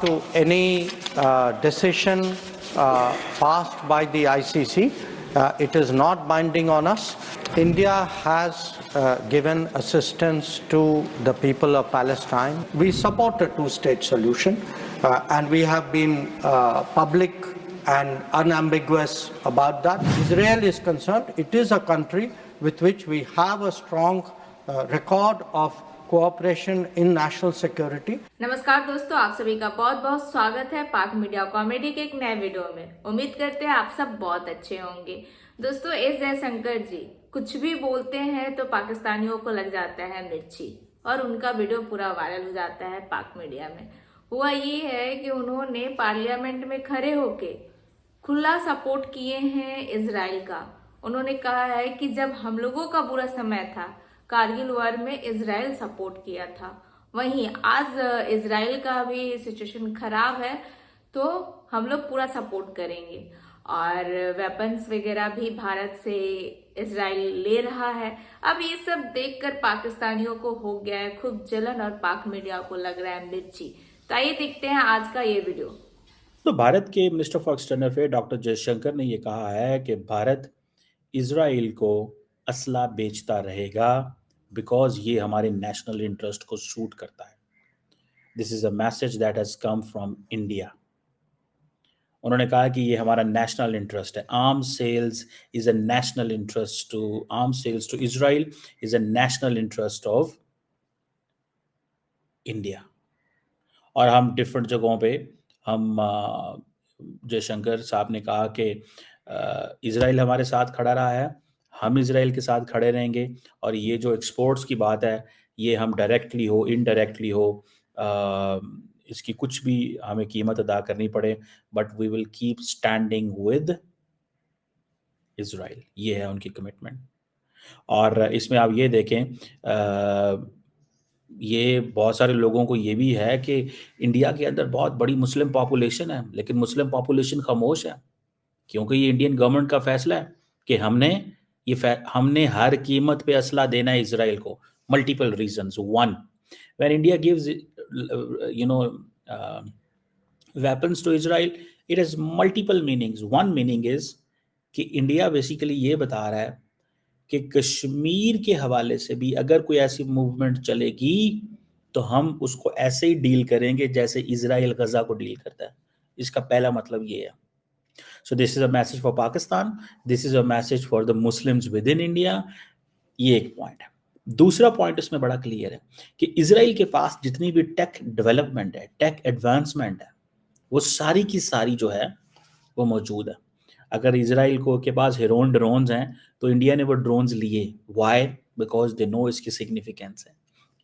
to any decision passed by the ICC. It is not binding on us. India has given assistance to the people of Palestine. We support a two-state solution, and we have been public and unambiguous about that. Israel is concerned, it is a country with which we have a strong record of cooperation in national security. नमस्कार दोस्तों, आप सभी का बहुत बहुत स्वागत है पाक मीडिया कॉमेडी के एक नए वीडियो में। उम्मीद करते हैं आप सब बहुत अच्छे होंगे। दोस्तों, एस जयशंकर जी कुछ भी बोलते हैं तो पाकिस्तानियों को लग जाता है मिर्ची और उनका वीडियो पूरा वायरल हो जाता है पाक मीडिया में। हुआ ये है कि उन्होंने पार्लियामेंट में खड़े होके खुला सपोर्ट किए हैं इजराइल का। उन्होंने कहा है कि जब हम लोगों का बुरा समय था कारगिल वॉर में इजराइल सपोर्ट किया था, वहीं आज इजराइल का भी सिचुएशन खराब है तो हम लोग पूरा सपोर्ट करेंगे। और वेपन्स वगैरह भी भारत से इजराइल ले रहा है। अब ये सब देखकर पाकिस्तानियों को हो गया है खूब जलन और पाक मीडिया को लग रहा है मिर्ची। तो आइए देखते हैं आज का ये वीडियो। तो भारत के minister for external affair doctor Jaishankar ने ये कहा है कि भारत इजराइल को असला बेचता रहेगा बिकॉज ये हमारे नेशनल इंटरेस्ट को सूट करता है। This is a message that has come from India. उन्होंने कहा कि ये हमारा नेशनल इंटरेस्ट है। Arms sales is a national interest to arms sales to Israel is a national interest of India. और हम डिफरेंट जगहों पे हम जयशंकर साहब ने कहा कि इजराइल हमारे साथ खड़ा रहा है, हम इजराइल के साथ खड़े रहेंगे। और ये जो एक्सपोर्ट्स की बात है ये हम डायरेक्टली हो इनडायरेक्टली हो इसकी कुछ भी हमें कीमत अदा करनी पड़े, but we will keep standing with Israel. ये है उनकी कमिटमेंट। और इसमें आप ये देखें ये बहुत सारे लोगों को ये भी है कि इंडिया के अंदर बहुत बड़ी मुस्लिम पॉपुलेशन है, लेकिन मुस्लिम पॉपुलेशन खामोश है क्योंकि ये इंडियन गवर्नमेंट का फैसला है कि हमने हर कीमत पे असला देना है इजराइल को। Multiple reasons. One, when India gives weapons to Israel it has multiple meanings. One meaning is कि इंडिया बेसिकली ये बता रहा है कि कश्मीर के हवाले से भी अगर कोई ऐसी मूवमेंट चलेगी तो हम उसको ऐसे ही डील करेंगे जैसे इजराइल गजा को डील करता है। इसका पहला मतलब ये है। So this is a message for Pakistan. This is a message for the Muslims within India. ये एक पॉइंट है। दूसरा पॉइंट इसमें बड़ा क्लियर है कि इजराइल के पास जितनी भी टेक डेवलपमेंट है, टेक एडवांसमेंट है, वो सारी की सारी जो है वो मौजूद है। अगर इजराइल को के पास हेरोन ड्रोन्स हैं तो इंडिया ने वो ड्रोन्स लिए। वाई? बिकॉज दे नो इसकी सिग्निफिकेंस है।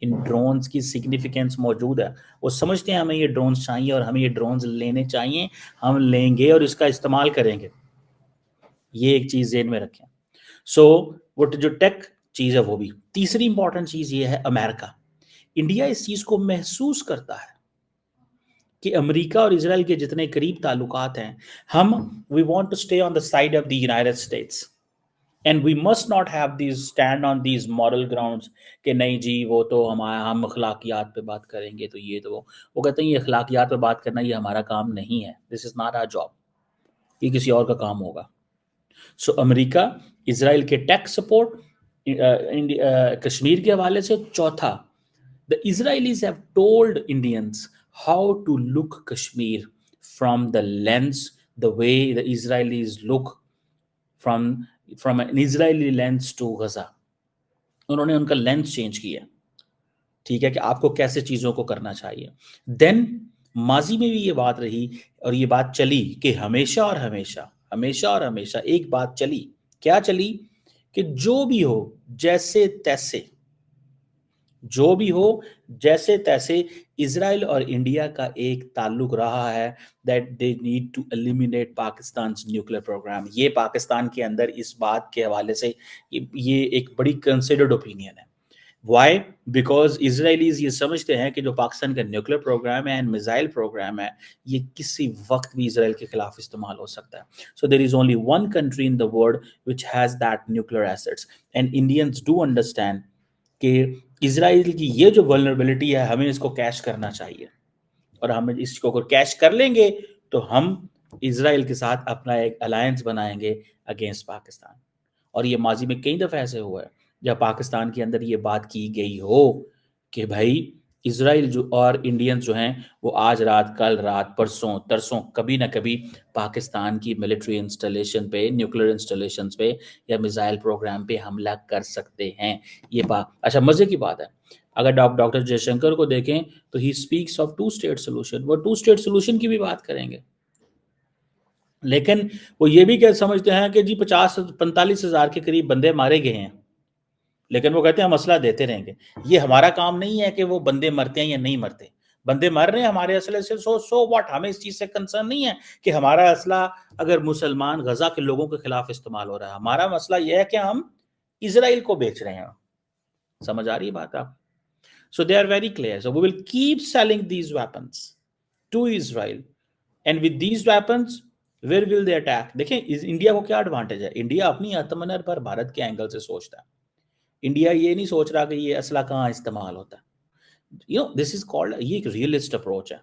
इन ड्रोन्स की सिग्निफिकेंस मौजूद है। वो समझते हैं हमें ये ड्रोन्स चाहिए और हमें ये ड्रोन्स लेने चाहिए, हम लेंगे और इसका इस्तेमाल करेंगे। ये एक चीज ज़हन में रखें। सो वो जो टेक चीज है वो भी। तीसरी इंपॉर्टेंट चीज ये है अमेरिका। इंडिया इस चीज को महसूस करता है कि अमेरिका और इजराइल के जितने करीब ताल्लुकात हैं, we want to stay on the side of the United States and we must not have this stand on these moral grounds कि नहीं जी वो तो हम अखलाकियात पे बात करेंगे तो ये तो वो कहते हैं ये अखलाकियात पे बात करना ये हमारा काम नहीं है। This is not our job, ये किसी और का काम होगा। सो अमेरिका इजराइल के टेक सपोर्ट कश्मीर के हवाले से। चौथा, the Israelis have told Indians how to look Kashmir from the lens the way the Israelis look from an Israeli lens to Gaza. उन्होंने उनका लेंस चेंज किया, ठीक है, कि आपको कैसे चीजों को करना चाहिए। देन माजी में भी ये बात रही और ये बात चली कि हमेशा और हमेशा एक बात चली। क्या चली? कि जो भी हो जैसे तैसे इजराइल और इंडिया का एक ताल्लुक रहा है that they need to eliminate Pakistan nuclear program. ये पाकिस्तान के अंदर इस बात के हवाले से ये एक बड़ी कंसिडर्ड ओपिनियन है। वाई? बिकॉज इजराइलीज ये समझते हैं कि जो पाकिस्तान का न्यूक्लियर प्रोग्राम है एंड मिसाइल प्रोग्राम है ये किसी वक्त भी इजराइल के खिलाफ इस्तेमाल हो सकता है। So there is only one country in the world which has that nuclear assets and Indians do understand कि इजराइल की ये जो वल्नरेबिलिटी है हमें इसको कैश करना चाहिए। और हम इस चीज़ को कैश कर लेंगे तो हम इजराइल के साथ अपना एक अलायंस बनाएंगे अगेंस्ट पाकिस्तान। और ये माजी में कई दफ़ा ऐसे हुआ है जब पाकिस्तान के अंदर ये बात की गई हो कि भाई इजराइल जो और इंडियंस जो हैं वो आज रात, कल रात, परसों तरसों कभी ना कभी पाकिस्तान की मिलिट्री इंस्टॉलेशन पे, न्यूक्लियर इंस्टॉलेशन पे या मिसाइल प्रोग्राम पे हमला कर सकते हैं। ये बात अच्छा मज़े की बात है, अगर डॉक्टर जयशंकर को देखें तो ही speaks of two state solution, वो टू स्टेट सोल्यूशन की भी बात करेंगे, लेकिन वो ये भी क्या समझते हैं कि जी 45,000 के करीब बंदे मारे गए हैं, लेकिन वो कहते हैं हम असला देते रहेंगे। ये हमारा काम नहीं है कि वो बंदे मरते हैं या नहीं मरते, बंदे मर रहे हैं हमारे असले से, सो व्हाट, हमें इस चीज़ से कंसर्न नहीं है कि हमारा असला अगर मुसलमान गजा के लोगों के खिलाफ इस्तेमाल हो रहा है। हमारा मसला यह है कि हम इसराइल को बेच रहे हैं। समझ आ रही है बात आप? So they are very clear, so we will keep selling these weapons to Israel and with these weapons where will they attack. देखें इंडिया को क्या एडवांटेज है, इंडिया अपनी आत्मनिर्भर भारत के एंगल से सोचता है। इंडिया ये नहीं सोच रहा कि ये असला कहाँ इस्तेमाल होता है। दिस इज कॉल्ड, ये एक रियलिस्ट अप्रोच है,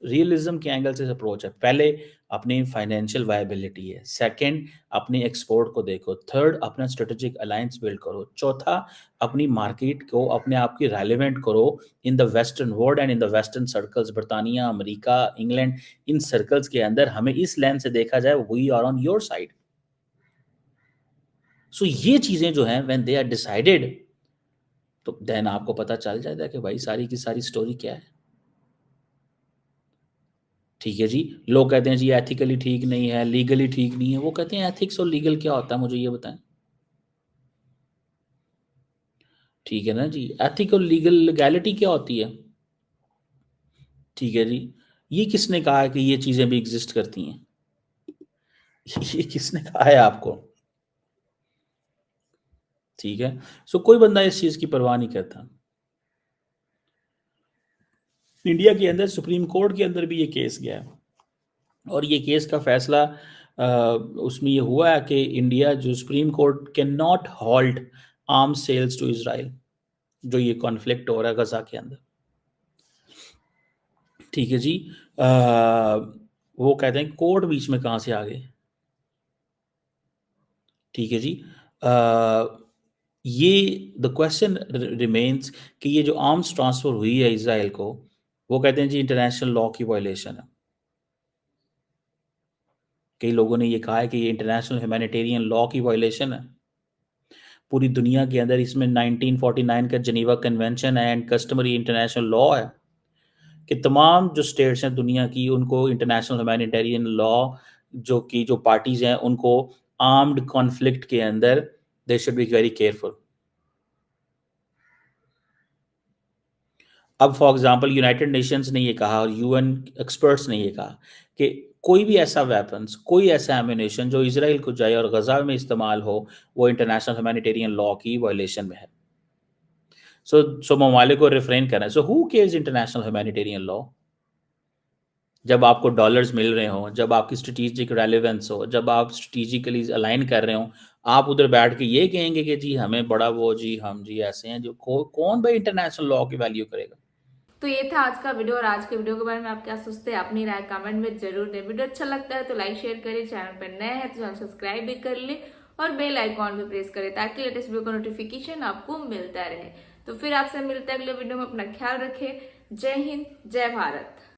रियलिज्म के एंगल से अप्रोच है। पहले अपनी फाइनेंशियल वायबिलिटी है, सेकंड अपनी एक्सपोर्ट को देखो, थर्ड अपना स्ट्रेटेजिक अलायंस बिल्ड करो, चौथा अपनी मार्केट को अपने आप की रेलिवेंट करो in the western world and in the western circles, बरतानिया, अमेरिका, इंग्लैंड, इन सर्कल्स के अंदर हमें इस लेंस से देखा जाए, we are on your side. So ये चीजें जो हैं व्हेन दे आर डिसाइडेड, तो देन आपको पता चल जाएगा कि भाई सारी की सारी स्टोरी क्या है। ठीक है जी, लोग कहते हैं जी एथिकली ठीक नहीं है, लीगली ठीक नहीं है। वो कहते हैं एथिक्स और लीगल क्या होता है, मुझे ये बताएं। ठीक है ना जी, एथिक और लीगल लीगैलिटी क्या होती है? ठीक है जी, ये किसने कहा है कि ये चीजें भी एग्जिस्ट करती हैं? ये किसने कहा है आपको? ठीक है, सो कोई बंदा इस चीज की परवाह नहीं करता। इंडिया के अंदर सुप्रीम कोर्ट के अंदर भी ये केस गया है और ये केस का फैसला उसमें ये हुआ है कि इंडिया जो supreme court can not halt arms sales to Israel, जो ये कॉन्फ्लिक्ट हो रहा है गजा के अंदर। ठीक है जी, वो कहते हैं कोर्ट बीच में कहाँ से आ गए। ठीक है जी, ये द क्वेश्चन रिमेन्स कि ये जो आर्म्स ट्रांसफर हुई है इजराइल को, वो कहते हैं जी इंटरनेशनल लॉ की वायलेशन है। कई लोगों ने ये कहा है कि ये इंटरनेशनल ह्यूमैनिटेरियन लॉ की वायलेशन है। पूरी दुनिया के अंदर इसमें 1949 का जिनेवा कन्वेंशन है एंड कस्टमरी इंटरनेशनल लॉ है कि तमाम जो स्टेट्स हैं दुनिया की, उनको इंटरनेशनल ह्यूमैनिटेरियन लॉ जो पार्टीज हैं उनको आर्म्ड कॉन्फ्लिक्ट के अंदर they should be very careful. अब फॉर एग्जांपल यूनाइटेड नेशंस ने ये कहा और यूएन एक्सपर्ट्स ने ये कहा कि कोई भी ऐसा वेपन्स, कोई ऐसा एम्यूनेशन जो इजराइल को जाए और गजा में इस्तेमाल हो, वो इंटरनेशनल ह्यूमैनिटेरियन लॉ की वायलेशन में है। सो ममालिक को रिफ्रेन करना है। So who cares international humanitarian law? जब आपको डॉलर्स मिल रहे हो, जब आपकी स्ट्रेटेजिक रेलेवेंस हो, जब आप स्ट्रेटेजिकली अलाइन कर रहे हो, आप उधर बैठ के ये कहेंगे कि जी हमें बड़ा वो जी हम जी ऐसे हैं, जो कौन भाई इंटरनेशनल लॉ की वैल्यू करेगा? तो ये था आज का वीडियो, और आज के वीडियो के बारे में आप क्या सोचते हैं अपनी राय कमेंट में जरूर दें। वीडियो अच्छा लगता है तो लाइक शेयर करिए, चैनल पर नए हैं तो चैनल सब्सक्राइब भी कर ले और बेल आइकॉन भी प्रेस करें ताकि लेटेस्ट वीडियो का नोटिफिकेशन आपको मिलता रहे। तो फिर आपसे मिलते हैं अगले वीडियो में, अपना ख्याल रखें। जय हिंद, जय भारत।